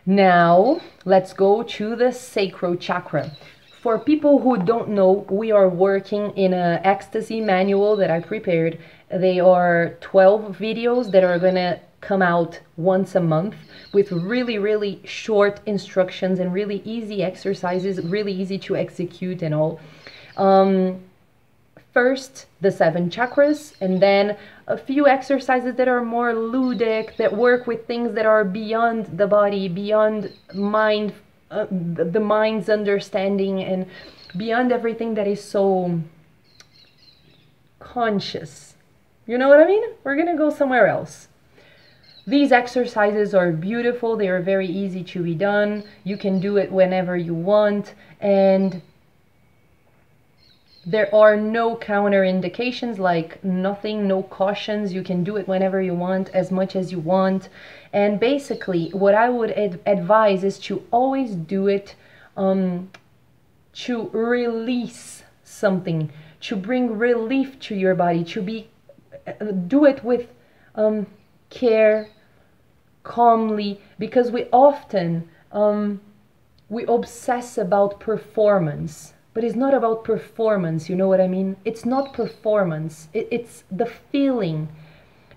Now, let's go to the sacral chakra. For people who don't know, we are working in an ecstasy manual that I prepared. They are 12 videos that are going to come out once a month with really, really short instructions and really easy exercises, really easy to execute and all. First, the 7 chakras, and then a few exercises that are more ludic, that work with things that are beyond the body, beyond mind, the mind's understanding, and beyond everything that is so conscious. You know what I mean? We're gonna go somewhere else. These exercises are beautiful. They are very easy to be done. You can do it whenever you want, and there are no counterindications, like nothing, no cautions. You can do it whenever you want, as much as you want. And basically, what I would advise is to always do it to release something, to bring relief to your body, to do it with care, calmly, because we often we obsess about performance. But it's not about performance, you know what I mean? It's not performance. It's the feeling.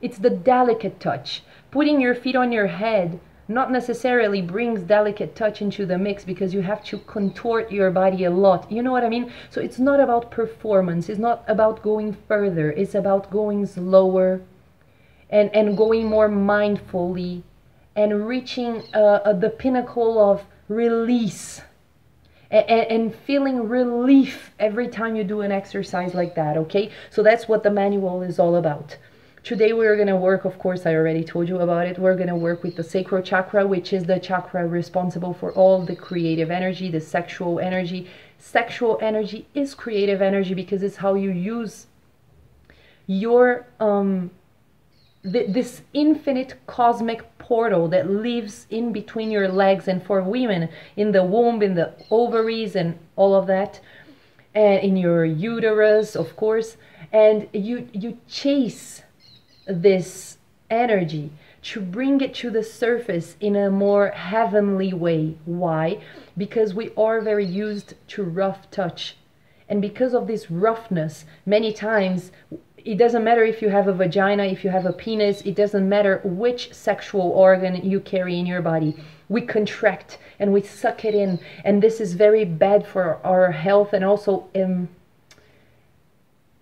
It's the delicate touch. Putting your feet on your head not necessarily brings delicate touch into the mix, because you have to contort your body a lot. You know what I mean? So it's not about performance. It's not about going further. It's about going slower and going more mindfully and reaching the pinnacle of release. And feeling relief every time you do an exercise like that, okay? So that's what the manual is all about. Today we're going to work, of course, I already told you about it, we're going to work with the sacral chakra, which is the chakra responsible for all the creative energy, the sexual energy. Sexual energy is creative energy because it's how you use your this infinite cosmic portal that lives in between your legs, and for women in the womb, in the ovaries and all of that, and in your uterus, of course. And you chase this energy to bring it to the surface in a more heavenly way. Why? Because we are very used to rough touch, and because of this roughness, many times it doesn't matter if you have a vagina, if you have a penis, it doesn't matter which sexual organ you carry in your body. We contract and we suck it in, and this is very bad for our health, and also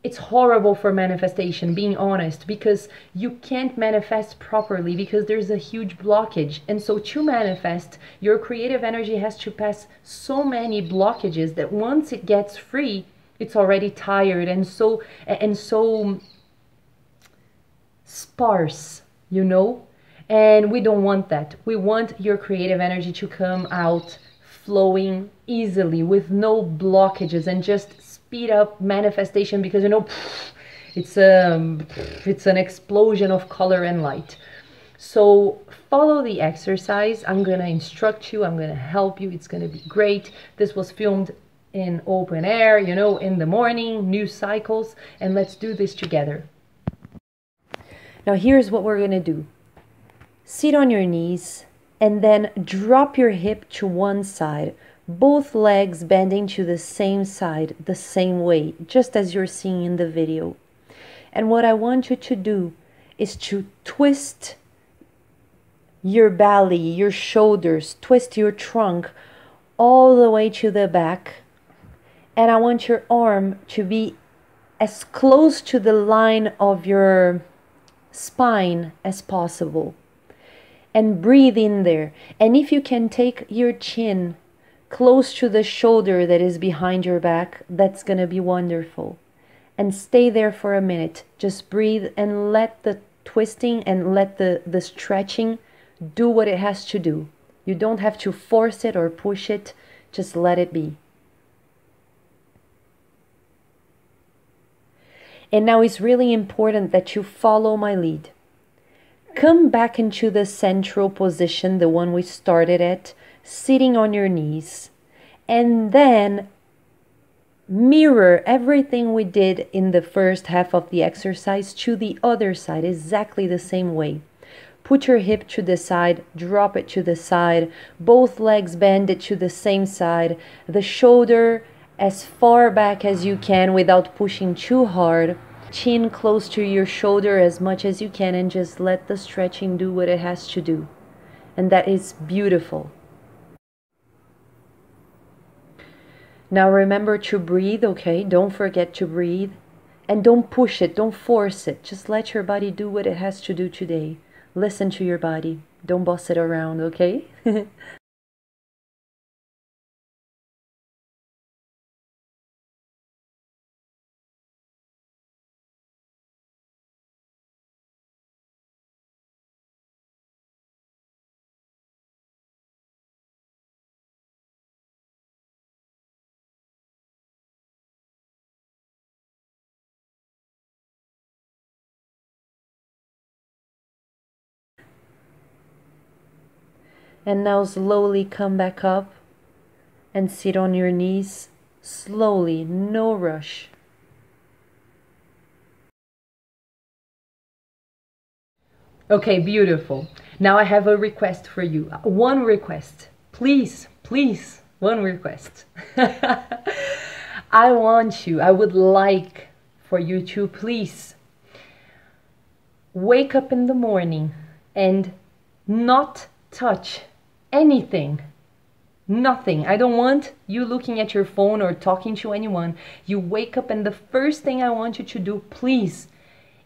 it's horrible for manifestation, being honest, because you can't manifest properly because there's a huge blockage. And so to manifest, your creative energy has to pass so many blockages that once it gets free, it's already tired and so sparse, you know? And we don't want that. We want your creative energy to come out flowing easily with no blockages, and just speed up manifestation, because you know it's an explosion of color and light. So follow the exercise. I'm gonna instruct you, I'm gonna help you. It's gonna be great. This was filmed in open air, you know, in the morning, news cycles, and let's do this together. Now here's what we're gonna do. Sit on your knees and then drop your hip to one side, both legs bending to the same side, the same way, just as you're seeing in the video. And what I want you to do is to twist your belly, your shoulders, twist your trunk all the way to the back. And I want your arm to be as close to the line of your spine as possible. And breathe in there. And if you can take your chin close to the shoulder that is behind your back, that's going to be wonderful. And stay there for a minute. Just breathe and let the twisting and let the stretching do what it has to do. You don't have to force it or push it. Just let it be. And now it's really important that you follow my lead. Come back into the central position, the one we started at, sitting on your knees. And then mirror everything we did in the first half of the exercise to the other side, exactly the same way. Put your hip to the side, drop it to the side, both legs bend it to the same side, the shoulder as far back as you can without pushing too hard, chin close to your shoulder as much as you can, and just let the stretching do what it has to do. And that is beautiful. Now remember to breathe, okay? Don't forget to breathe. And don't push it, don't force it. Just let your body do what it has to do today. Listen to your body. Don't boss it around, okay? And now slowly come back up and sit on your knees. Slowly, no rush. Okay, beautiful. Now I have a request for you. One request. Please, please, one request. I would like for you to please wake up in the morning and not touch anything. Nothing. I don't want you looking at your phone or talking to anyone. You wake up and the first thing I want you to do, please,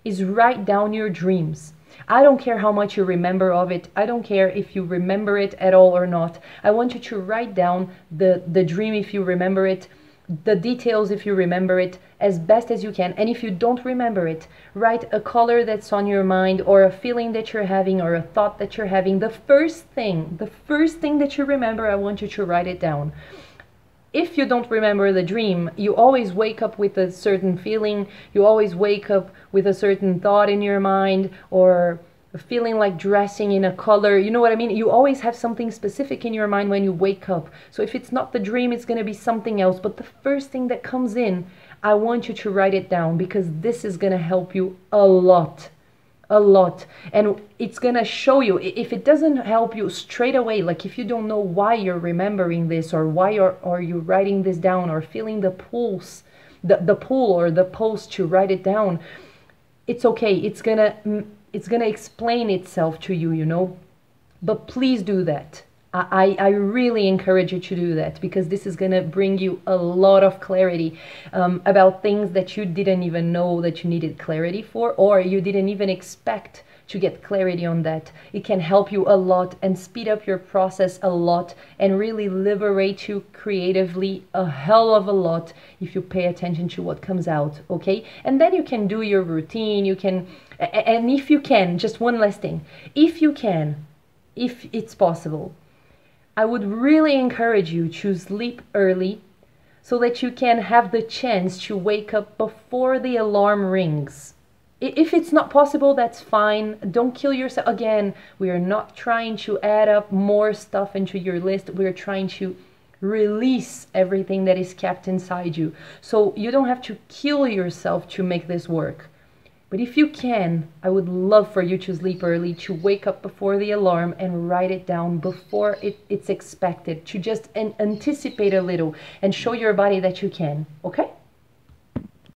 is write down your dreams. I don't care how much you remember of it. I don't care if you remember it at all or not. I want you to write down the dream if you remember it, the details if you remember it, as best as you can. And if you don't remember it, write a color that's on your mind, or a feeling that you're having, or a thought that you're having. The first thing that you remember, I want you to write it down. If you don't remember the dream, you always wake up with a certain feeling, you always wake up with a certain thought in your mind, or feeling like dressing in a color, you know what I mean? You always have something specific in your mind when you wake up. So if it's not the dream, it's going to be something else. But the first thing that comes in, I want you to write it down, because this is going to help you a lot. A lot. And it's gonna show you, if it doesn't help you straight away, like if you don't know why you're remembering this, or why are you writing this down, or feeling the pulse, the pull or the pulse to write it down, it's okay. It's gonna explain itself to you, you know. But please do that. I really encourage you to do that, because this is going to bring you a lot of clarity about things that you didn't even know that you needed clarity for, or you didn't even expect to get clarity on that. It can help you a lot and speed up your process a lot, and really liberate you creatively a hell of a lot if you pay attention to what comes out, okay? And then you can do your routine, you can, and if you can, just one last thing, if you can, if it's possible, I would really encourage you to sleep early, so that you can have the chance to wake up before the alarm rings. If it's not possible, that's fine. Don't kill yourself. Again, we are not trying to add up more stuff into your list. We're trying to release everything that is kept inside you. So you don't have to kill yourself to make this work. But if you can, I would love for you to sleep early, to wake up before the alarm and write it down before it's expected, to just anticipate a little and show your body that you can, okay?